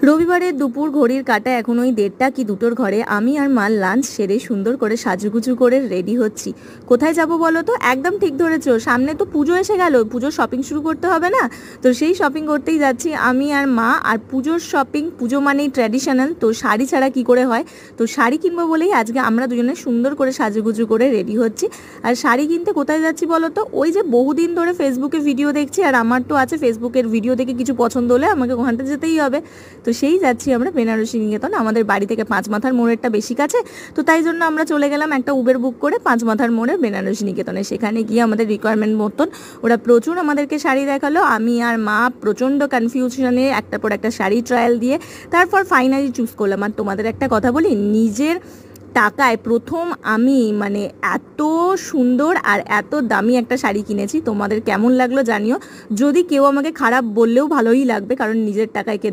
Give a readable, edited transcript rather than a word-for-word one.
রবিবারের দুপুর ঘড়ির কাঁটা এখন ওই 1:30 কি 2টোর ঘরে। আমি আর মা লাঞ্চ সেরে সুন্দর করে সাজুগুজু করে রেডি হচ্ছি। কোথায় যাব বলো তো? একদম ঠিক ধরেছো, সামনে তো পুজো এসে গেল, পুজোর শপিং শুরু করতে হবে না? তো সেই শপিং করতেই যাচ্ছি আমি আর মা। আর পুজোর শপিং, পুজো মানেই ট্র্যাডিশনাল, তো শাড়ি ছাড়া কি করে হয়? তো শাড়ি কিনবো বলেই আজকে আমরা দুজনে সুন্দর করে সাজুগুজু করে রেডি হচ্ছি। আর শাড়ি কিনতে কোথায় যাচ্ছি বলো তো? ওই যে বহুদিন ধরে ফেসবুকে ভিডিও দেখছি, আর আমার তো আছে ফেসবুকের ভিডিও দেখে কিছু পছন্দ হলে আমাকে ওখানটা যেতেই হবে। তো সেই যাচ্ছি আমরা বেনারসি নিকেতন। আমাদের বাড়ি থেকে পাঁচমাথার মোড়েরটা বেশি কাছে, তো তাই জন্য আমরা চলে গেলাম একটা উবের বুক করে পাঁচমাথার মোড়ের বেনারসি নিকেতনে। সেখানে গিয়ে আমাদের রিকোয়ারমেন্ট মতন ওরা প্রচুর আমাদেরকে শাড়ি দেখালো। আমি আর মা প্রচণ্ড কনফিউশনে একটার পর একটা শাড়ি ট্রায়াল দিয়ে তারপর ফাইনালি চুজ করলাম। আর তোমাদের একটা কথা বলি, নিজের টাকায় প্রথম আমি মানে এত সুন্দর আর এত দামি একটা শাড়ি কিনেছি। তোমাদের কেমন লাগলো জানিও, যদি কেউ আমাকে খারাপ বললেও ভালোই লাগবে, কারণ নিজের টাকায় কে